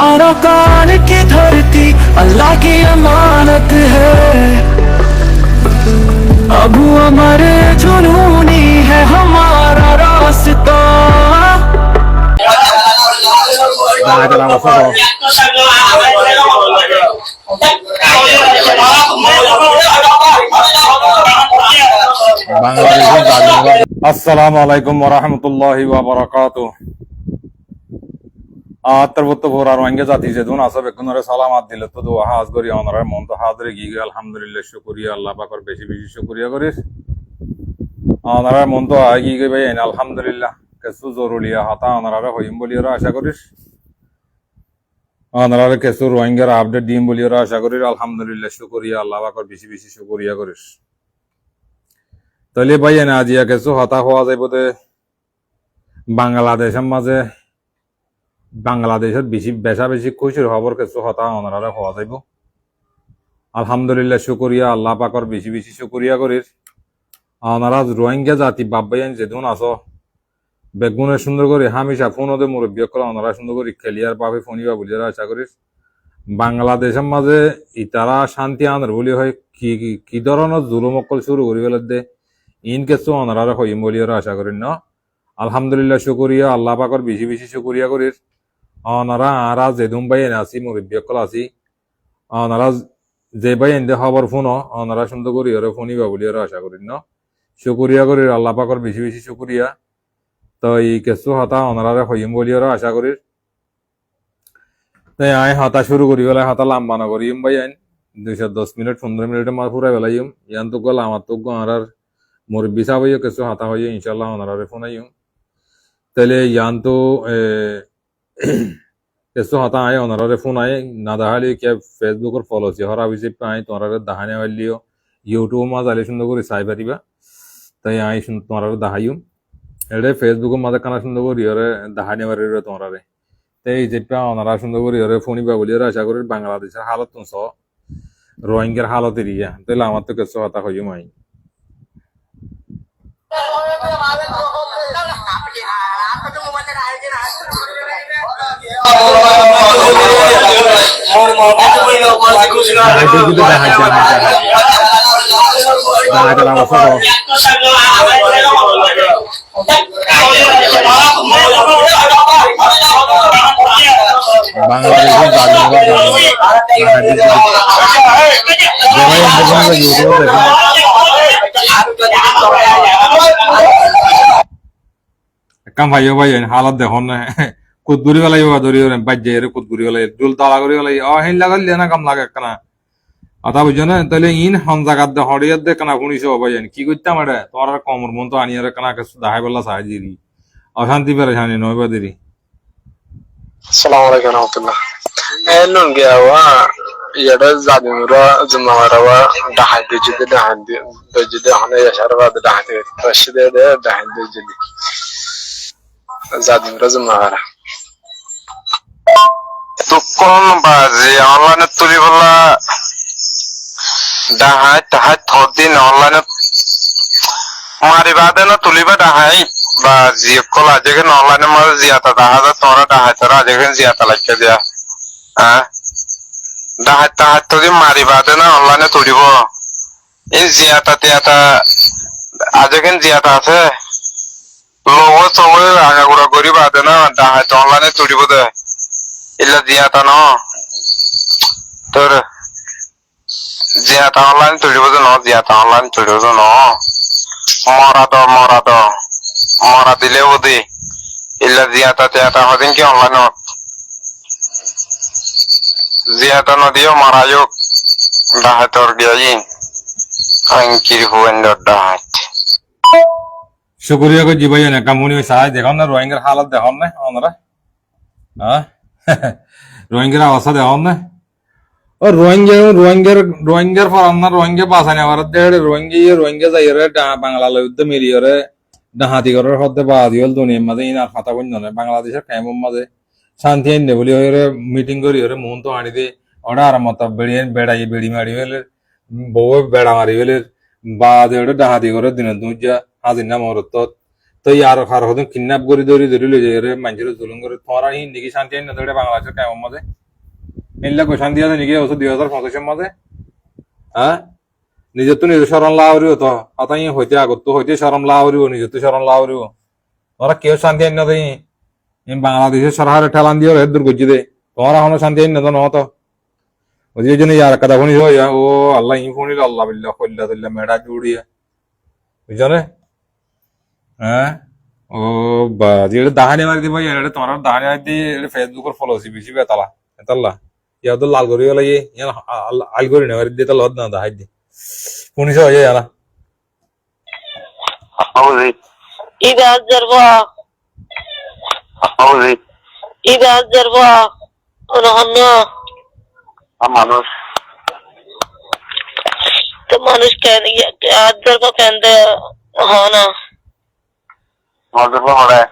Arakan की धरती अल्लाह की अमानत है। अबू अमर जुनूनी है हमारा रास्ता। আসসালামু আলাইকুম ওয়া রাহমাতুল্লাহি ওয়া বারাকাতুহু। আত্রবত ভোরার ওয়াঙ্গে জাতি যেদুন আসব একনরে সালামাত দিলে তো দোয়া হাজ করি অনরার মন তো হাজরে গিয়ে আলহামদুলিল্লাহ শুকরিয়া আল্লাহ পাকের বেশি বেশি শুকরিয়া করিস অনরার মন তো আই গিয়ে ভাই আলহামদুলিল্লাহ কিছু জরুরিয়া হাতা অনরারে হইম বলি ওরা আশা করিস অনরারে কিছু ওয়াঙ্গের আপডেট দিম বলি ওরা আশা করিস আলহামদুলিল্লাহ শুকরিয়া আল্লাহ পাকের বেশি বেশি শুকরিয়া করিস। তাহলে ভাই না আজিয়া কিছু হতা হওয়া যাইব বাংলাদেশের মাঝে বাংলাদেশের বেশা বেশি খুশির খবর কিছু হতা ওনারা হওয়া যাইব আলহামদুলিল্লাহ শুকরিয়া আল্লাহ পাকর বেশি বেশি শুকরিয়া করির। ওনারা রোহিঙ্গা জাতি বাব্বাইন যেদিন আসো বেগুনের সুন্দর করে হামিশা ফোন ওদের মুরব্বী করে ওনারা সুন্দর করে খেলিয়ার পাবে ফোনিবা বলি আশা করিস বাংলাদেশের মাঝে ইতারা শান্তি আনার বলি হয় কি ধরনের জুলুম অকল শুরু করি ফেলে দে ইন কিছু ওনারা হইম বলি আশা করি ন আলহামদুলিল্লাহ শুকরিয়া আল্লাহ পাকর বেশি বেশি শুকরিয়া করির। ওনারা আরা যেদুম ভাই এনে আছি মুরব্বী অকল আছি ওনারা যে ভাই এনে খবর ফোন ওনারা সুন্দর করি ওরা ফোনিবা বলি আশা করি ন শুকরিয়া করির আল্লাহ পাকর বেশি বেশি শুকরিয়া। তো এই কিছু হতা ওনারা হইম বলি আশা করির তাই আই হতা শুরু করি বেলা হতা লাম্বা না করিম ভাই আইন 210 মিনিট 15 মিনিটের মাঝে পুরা বেলাইম ইয়ান তো গল আমার তো আর মুরব্বী সাহেব কিছু হতা হইয়ে ইনশাল্লাহ ওনারা ফোন আইম তাহলে ইয়ান তো কিছু হতা আয় ওনারা ফোন আয় না দেখালে কে ফেসবুকের ফলো আছে হরা হয়েছে আই তোমার দেখানে হলিও ইউটিউব মাঝে আলে সুন্দর করে চাই পারিবা তাই আই তোমার দেখাইম এটা ফেসবুকের মাঝে কানা সুন্দর করি ওরে দেখানে পারি তোমার তাই যেটা ওনারা সুন্দর করি ওরে ফোনিবা বলি আশা করি বাংলাদেশের হালত তো রোহিঙ্গার হালত এরিয়া তাহলে আমার তো কিছু হতা হইম আই কাম ভাইও ভাই হালত দেখুন না কুদগুড়ি বেলাই দৌড়ি বাজ্যে কুদগুড়ি বেলাই জুল তালা করি বেলাই হেন লাগাল না কাম লাগে একখানা কথা বুঝছো না তাহলে ইন হন জাগাত দে হরিয়ার দে কানা শুনিস ভাই কি করতাম এটা তোমার কমর মন তো আনিয়ার কানা দেখাই বললা সাহায্য দিলি অশান্তি পেরেছানি নয় বা দেরি। আসসালামু আলাইকুম রহমতুল্লাহ এলন গিয়া ওয়া ইয়াডা জাদিমুরা জমাওয়ারা ডাহাই যদি হনে ইয়াশারবাদ ডাহাই রশিদে দে ডাহাই যদি জাদিমুরা জমাওয়ারা তুকন বাজি অনলাইনে তুলি বলা ডাহাই তাহাই থদিন অনলাইনে মারি বাদে না তুলিবা ডাহাই বা জিকল আজকে অনলাইনে মাঝে জিয়াতা দেখা তোরা ডাহাই তোরা আজকে জিয়াতা লাগিয়ে দিয়া হ্যাঁ ডাহাই তাহাই তো মারি বাদে না অনলাইনে তুলিব এই জিয়াতা তিয়াতা আজকে জিয়াতা আছে লোক সবাই আগাগুড়া করি বাদে না ডাহাই তো অনলাইনে তুলিব দে ইলা জিয়াতা ন তোর জিয়াতা অনলাইন তুলিব ন জিয়াতা অনলাইন তুলিব ন মরা দিলে ওদি ইল্লা জিয়াতা তিয়াতা হদিন কি অনলাইন জিয়াতা নদিও মারায়ক ডাহাতর গিয়াই আঙ্কির হুয়েন্ডর ডাহাত শুকরিয়া করি ভাই না কামুনি সাহায্য দেখুন না রোহিঙ্গার হালত দেখুন না ওনারা হ্যাঁ রোহিঙ্গার অবস্থা দেখুন না ও রোহিঙ্গার ফরান না রোহিঙ্গা বাঁচানি আমার দেড় রোহিঙ্গা যাই রে বাংলা লুদ্ধ মিলিয়রে ডাহাতি করার হতে বাদি হল দুনিয়ার মাঝে ইনার ফাতা বন্ধ নয় বাংলাদেশের কায়মের মাঝে শান্তি আইনে বলি হয়ে মিটিং করি হরে মন তো আনি দে ওটা আর মত বেড়াই বেড়ি মারি ফেলে বউ বেড়া মারি ফেলে বাদে ওটা ডাহাতি করে দিনের দুজা হাজির নাম ওর তো ইয়ার হার হদন কিডন্যাপ করে ধরি ধরি লই যায় রে মানুষের জুলুম করে তোমার আর হিন্দি কি শান্তি আইন না ধরে বাংলাদেশের কেমন মাঝে এগুলা কই শান্তি আছে নাকি অবশ্য 2025 মাঝে হ্যাঁ নিজের তো নিজের শরণ লাউরিও তো অতাই হইতে আগত তো হইতে শরম লাউরিও নিজের তো শরণ লাউরিও তোরা কেউ শান্তি আইন না দেই বাংলাদেশের সরকারের ঠেলান দিয়ে হেদ দূর করছি দে তোমার এখনো শান্তি আইন না তো নত ওই যে জন্য ইয়ার কথা শুনি ও আল্লাহ ই শুনিল আল্লাহ বিল্লাহ কল্লা তুল্লাহ মেঢা জুড়িয়া বুঝছো রে হ্যাঁ ও বা যেটা দাহানি মারি দিব এটা তোমার দাহানি মারি দিয়ে ফেসবুকের ফলোসি বেশি বেতালা এতাল্লা ইয়া তো লাল করি গেল ইয়ে আল করি না মারি দিয়ে তাহলে হদ না দাহাই দি শুনিস হয়ে যায় না hauzi إذا الزربا hauzi إذا الزربا أنا هنا মানুষ তো মানুষ কেন الزربا كان ده هنا মজুর হরে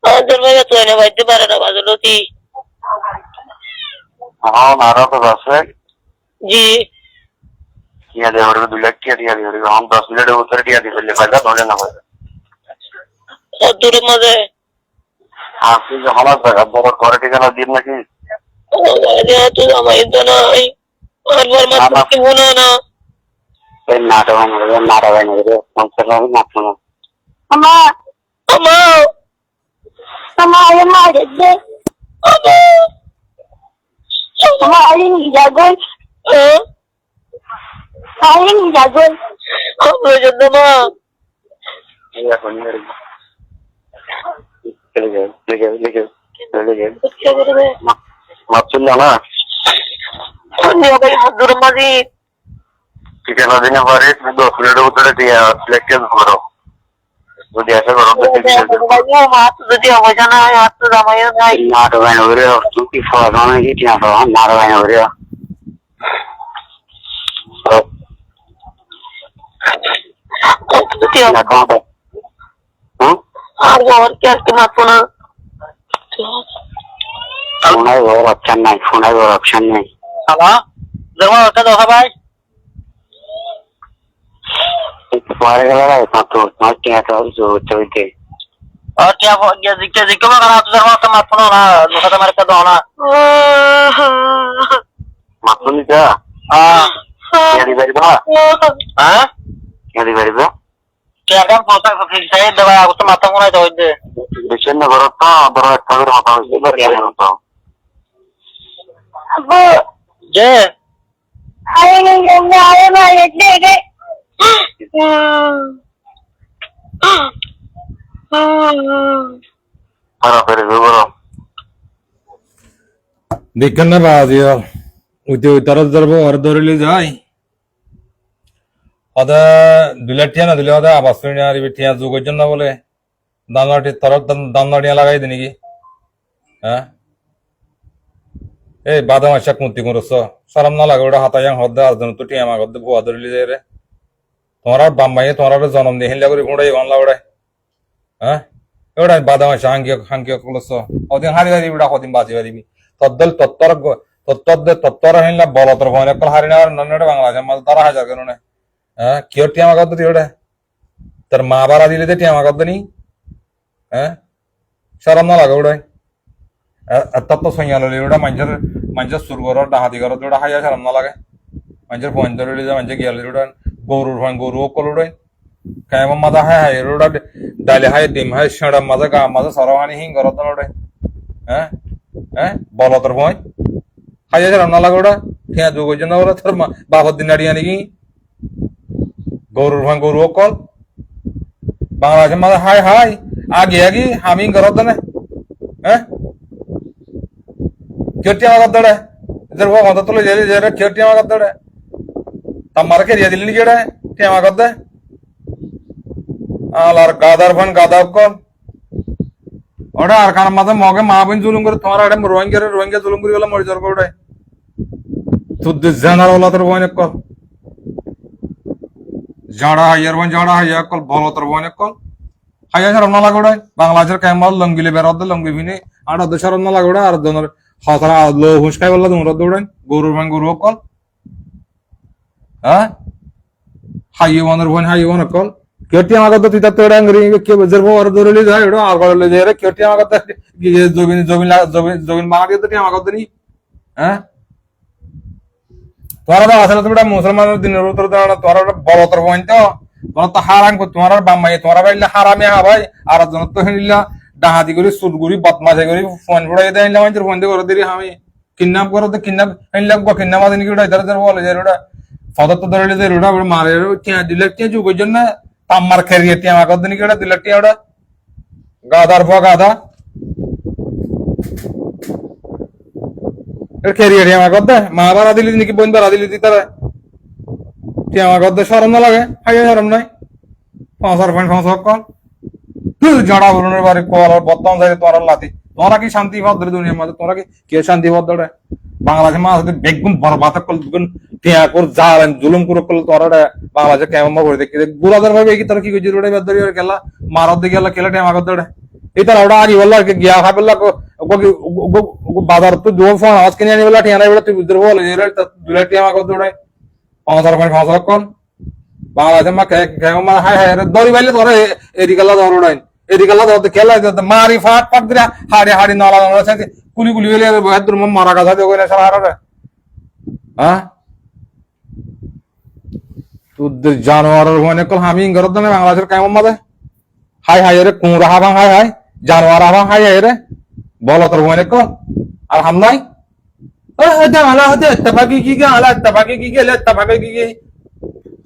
الزربا يا توي نبيت بارنا بازلوتي হ্যাঁ নারা তো আছে जी টিয়া দিয়ে ওরে 2 লাখ টিয়া দিয়ে ওরে हम 10 মিনিটের ভিতরে টিয়া দিয়ে ফেললে ফায়দা ধরে না ফায়দা दूर मजे আপনি যে হালাত জায়গা বড় করে ঠিকানা দিন নাকি يا تو ما يدنا أربع ما تكونه না এই নাটক হয় না সংসার মাত্র না أما أما أما يا ما جدي أما أما أين جاكون أين جاكون أما جدنا ما এই এখন লেগে क्या कर रहे মাপছিল না हैं भाई दूर मजे ঠিকানা দিনে পারে 10 মিনিটের ভিতরে টিয়া সিলেকশন করো যদি আসে করো মাছ যদি হবে না আর তো জামাইও নাই নাটক হয় না ওরে তুই ফোন কি টিয়া তো নাটক হয় না ওরে যদি না কোন আর और क्या के मापो ना ফোনাই ওর অপশন নাই ফোনাই ওর অপশন নাই হ্যালো জমা ওটা দাও ভাই পরে গেলে তো তোমার টিয়া তো চলতে और क्या हो गया दिक्कत में करा तो जमा का मापो ना दूसरा तो मेरे का दो ना মাতনি যা हां টিয়া দি পারিবা हां টিয়া দি পারিবা क्या काम पोता फिर से दवा तो माता को ना दो दे দেশের না বড় তো বড় একটা করে কথা হইছে টিয়া না তো अबो जे आए नहीं आए मारे दे আর ফেরে বড় দেখেন না বাজিয়া উইতে উইতার ধরবো আর ধরিলে যাই ওদা দুলাটিয়া না দিলে ওদা আবাস করে আর বিটিয়া যোগের জন্য বলে দানাটি তরক দানাটিয়া লাগাই দি নাকি হ্যাঁ এই বাদাম আশা কুন্তি করছ সারাম না লাগে ওটা হাতায়াং হদ্দা আর জন তো টিয়া মা গদ্দে ভুয়া ধরিলে যায় রে তোমার আর বাম্মাইয়ে তোমার আর জন্ম দিয়ে হিল্লা করে ঘুড়াই গনলা ওড়াই হ্যাঁ ওটা বাদাম আশা হাঙ্গিয়া করছ ওদিন হারি হারি ওটা কদিন বাঁচি পারিবি তদ্দল তত্তর হিল্লা বলতর ভয় কল হারি না নন্নটা বাংলাদেশের মাঝে 12,000 কেন না হ্যাঁ কিয় টিয়া মাগদ দি ওটা তোর মা বারা দিলে তো টিয়া মাগদ নি হ্যাঁ শরম না লাগে ওটাই তত্ত সইয়া ললি ওটা মানুষের সুরগর ডাহাতি ঘর ওটা হাইয়া শরম না লাগে মানুষের ফোন ধরে যা মানুষের গিয়ালি ওটা গরুর ফোন গরু কল ওটাই কেমন মাথা হায় হায় ওটা ডালে হায় ডিম হায় সেড়া মাঝে গা মাঝে সরহানি হিং ঘর ওটাই হ্যাঁ হ্যাঁ বলতর ভয় হাইয়া শরম না লাগে ওটা ঠিয়া যোগ জন্য ওরা তোর বাপর দিন নাড়িয়া নাকি গরুর ভাঙ গরু কল বাংলাদেশের মাঝে হাই হাই আগে আমি ঘরত না হ্যাঁ কেটি আমার দড়ে এদের ভোগ অন্তত তুলে জেলে জেলে কেটি আমার দড়ে তামার কে দিয়ে দিলি কেড়ে কে আমার দে আর গাদার ভান গাদা কল ওটা আর কার মাঝে মগে মা বোন জুলুম করে তোমার আড়ে রোহিঙ্গা জুলুম করে গেলে মরে যার ওটাই তুদ জানার ওলা তোর বইনে কল জাড়া হাইয়া কল ভালো তোর বইনে কল হাইয়া শরম না লাগে ওটাই বাংলাদেশের কেমন লঙ্গিলে বেরোতে লঙ্গি ভিনে আর ওদের শরম না লাগে ওটা আর জনের হতরা লো হুঁসকাই বললা তোমরা দৌড়াই গরুর ভাঙ গরু কল হ্যাঁ হাইয়ে ওয়ানের বোন হাইয়ে ওয়ান কল কেটি আমাকে তো তুই তার তোরা আঙ্গুরি কে বজর পর ধরলি যায় ওটা আর করলে যে রে কেটি আমাকে তো জমিন জমিন জমিন জমিন বানা দিয়ে তো আমাকে তো নি হ্যাঁ তোরা তো আসলে তো মুসলমানের দিনের উত্তর তোরা বড় তোর পয়েন্ট তো তোরা তো হারাম কর তোমার বাম্মাই তোরা বাইলে হারামে হা ভাই আর জন তো হিলা ডাহাতি করি সুদগুড়ি বদমাশে করি ফোন ফুড়াই দেয় না মানুষের ফোন দিয়ে করে দিলি আমি কিডন্যাপ করো তো কিডন্যাপ হিলা কিডন্যাপ আদিন কি ওটা ইধার বলে যে ওটা ফদর তো ধরলে যে ওটা মারে দিলে কে যুগের জন্য তাম্মার খেরিয়ে টিয়া আমাকে দিন কি ওটা দিলে টিয়া ওটা গাদার ফ গাদা খেরিয়ে টিয়া আমাকে দে মা বাড়া দিলি নাকি বোন বাড়া দিলি তুই তারা টিয়া আমাকে দে সরম না লাগে হাই সরম নাই 5.5 কল তুই জড়া বলনের বাড়ি কল বর্তমান যাই তোরা লাতি তোরা কি শান্তি পাও দুনিয়ার মধ্যে তোরা কি কে শান্তি পাও দড়ে বাংলাদেশের মাঝে বেগুন বরবাদ করল টিয়া কর জালেন জুলুম করে করল তোরা বাংলাদেশে কেমন করে দেখি গুলাদের ভাবে কি তোরা কি কইছিস ওটা বেদরি আর খেলা মারদ দিয়ে গেলা খেলা টিয়া আমাকে দড়ে এটা ওটা আগে বললা গিয়া খাবেলা বাজার তো দো ফোন আওয়াজ কিনে আনি বলা টিয়া নাই বলে তুই বুঝতে বলে যে দুলা টিয়া আমাকে দড়ে 5.5 কল বাংলাদেশে মা কেমন মা হাই হাই দড়ি বাইলে তোরা এদিকালা দৌড়াই এদিকালা দৌড়তে খেলা মারি ফাট ফাট দিলা হাড়ি হাড়ি নালা নালা সাথে কুলি কুলি হইলে বহাদুর মারা গাছা দেবো না সারা হারে হ্যাঁ তোদের জানোয়ারের মানে কল হামি ঘরের দানে বাংলাদেশের কেমন মাদে হাই হাই রে কুমড়া হাবাং হাই হাই জানোয়ার হাবাং হাই হাই রে বল তোর মানে কল আর হাম নাই আলা হতে ইত্তেফাকি কি আলা ইত্তেফাকি কি গেলে ইত্তেফাকি কি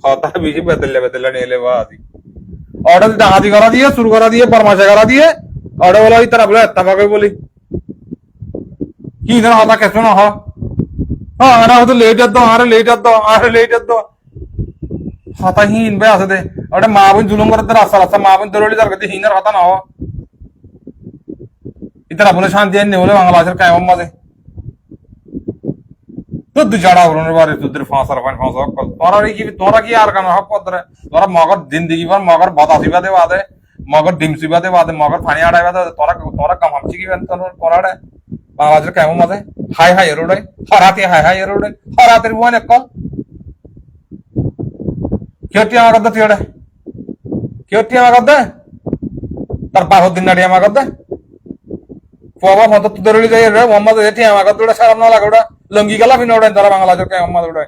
কথা বেশি বেতলে নিলে বাদি অর্ডার ডাহাতি করা দিয়ে শুরু করা দিয়ে পরমাশা করা দিয়ে অর্ডার বলা তারা বলে ইত্তেফাকি বলি কি না হতা কেন না হ্যাঁ আরে হয়তো লেটার দাও আরে লেটার দাও আরে লেটার দাও হতা হিন বে আছে দে ওটা মা বোন জুলুম করতে রাস্তা রাস্তা মা বোন দৌড়ি যার কাছে হিনের হতা না হ ইতারা বলে শান্তি আনি বলে বাংলাদেশের কায়ম মাঝে তো দু জড়া উড়নের বারে তোদের 5.5 কল তোরা কি আর কেন হক পত্রে তোরা মগর জিন্দিগি ভর মগর বদাসিবা দে বাদে মগর ডিমসিবা দে বাদে মগর পানি আড়াইবা দে তোরা কাম হামছি কি বেন তোরা বাংলাদেশের কেমন মাঝে হাই হাই এরোডে হরাতে হাই হাই এরোডে হরাতের বোন এক কল কেটি আমার কথা তুই কেটি আমার কথা তার 12 দিন নাড়ি আমার কথা বাবা মত তো ধরে যাই রে মোহাম্মদ এটি আমার কথা ওটা সারাম না লাগে ওটা লঙ্গি গেলা ফিন ওটা তারা বাংলাদেশের কেমন মাঝে ওটা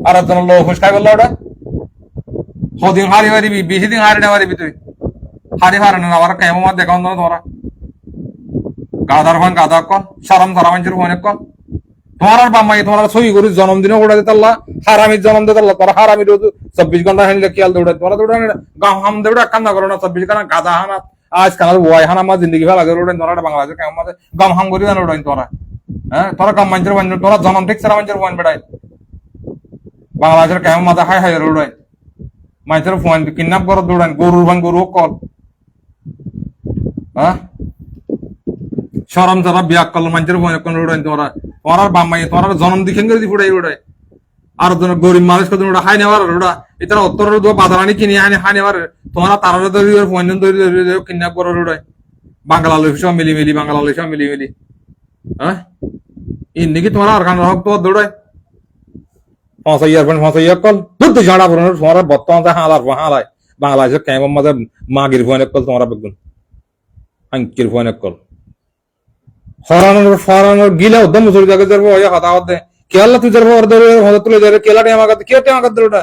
আর একজন লোক ফুসকাই বললো ওটা হদিন হারি হারিবি 20 দিন হারি না হারিবি তুই হারি হারে না আমার কেমন মাঝে দেখাও না তোরা গাদার ফান গাদা কল সারাম সারা মানুষের ফোন কল তোমার আর বাম্মাই তোমার সই করি জন্মদিনও ওটা দিতে আল্লাহ হারামির জন্ম দিতে আল্লাহ তোরা হারামির 24 ঘন্টা হানিলে খেয়াল দৌড়ে তোরা দৌড়ে গাম হাম দৌড়ে কান্না করো না 24 ঘন্টা গাদা হানা আজ কানার ওয়াই হানা মা জিন্দগি ফেলা করে ওটা তোরা বাংলাদেশের কেমন মাঝে গাম হাম করি জানো ওটা তোরা হ্যাঁ তোরা গাম মানুষের বান তোরা জন্ম ঠিক সারা মানুষের ফোন বেড়াই বাংলাদেশের কেমন মাঝে হাই হাই ওড়াই মানুষের ফোন কিডন্যাপ করে দৌড়ান গরুর ভাঙ গরু কল হ্যাঁ সরম সারা বিয়া কল মানুষের ফোন কোন উড়াই তোরা বাম্মাই তোরা জন্ম দিখেন করে দি ফুটাই উড়াই আর গরিব মানুষ কত ওটা হাই নেওয়ার ওটা এটা উত্তর বাজার আনি কিনে আনি হাই নেওয়ার তোমরা তারা ফোন কিডন্যাপ করে উড়াই বাংলাদেশ সব মিলি মিলি বাংলাদেশ সব মিলি মিলি হ্যাঁ ইন্দি কি তোমার আর কান হক তো দৌড়াই 5 কল দুধ ঝাড়া পড়ানো তোমার বর্তমান হালাই বাংলাদেশের কেমন মাঝে মাগির ফোন কল তোমরা বেগুন আঙ্কির ফোন কল হরানোর গিলা উদ্যম মুসুর জায়গা যাবো কথা হতে কেলা তুই যাবো হতে তুলে যাবে কেলাটি আমার কাছে কে আমার কাছে ওটা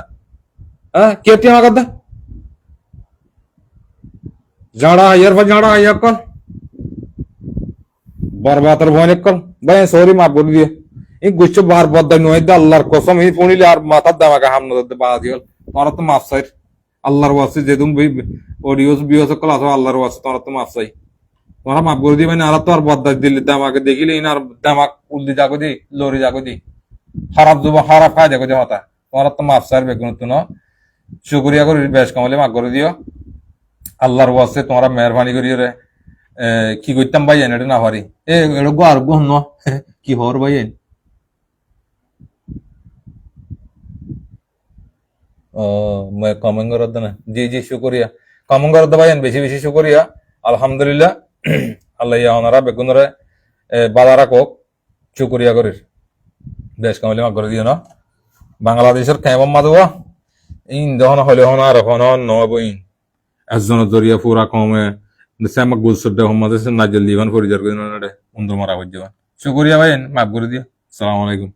হ্যাঁ কে আমার কাছে ঝাড়া হাইয়ার পর ঝাড়া হাইয়ার কল বরবাতের ভয় কল ভাই সরি মাফ করে দিয়ে এই গুচ্ছ বার বদাই নয় দে আল্লাহর কসম এই পড়িলে আর মাথার দামাকে হামনা দিতে বাদ গেল তোরা তো মাফ চাই আল্লাহর ওয়াসে যেদুম অডিওস বিওস কল আসো আল্লাহর ওয়াসে তোরা তো মাফ চাই তোরা মাফ করে দিবে না আর তো আর বদাই দিলে দামাকে দেখিলে আর দামাক উল্দি যাগো দি লরি যাগো দি খারাপ যুব খারাপ খাই দেখো যে হতা তোরা তো মাফ চাই বেগুন তো শুকরিয়া করে বেশ কামালে মাফ করে দিও আল্লাহর ওয়াসে তোমরা মেহরবানি করিও রে কি করতাম ভাই এটা না পারি এটা গো আর গো ন কি হর ভাই কমেন্ট করার না জি জি শুকরিয়া কমেন্ট করার ভাই বেশি বেশি শুকরিয়া আলহামদুলিল্লাহ আল্লাহ ওনারা বেগুনরে বাজারা কোক শুকরিয়া করির বেশ কামালে মাফ করে দিও না বাংলাদেশের কেমন মাধব ইন দহন হলে হন আর হন নব ইন একজনের জরিয়া পুরা কমে আমাক গুলসর দে হমাদে নাজল লিভান ফরিজার কইন না রে উন্দর মারা হইছে শুকরিয়া ভাই মাফ করে দিও আসসালামু আলাইকুম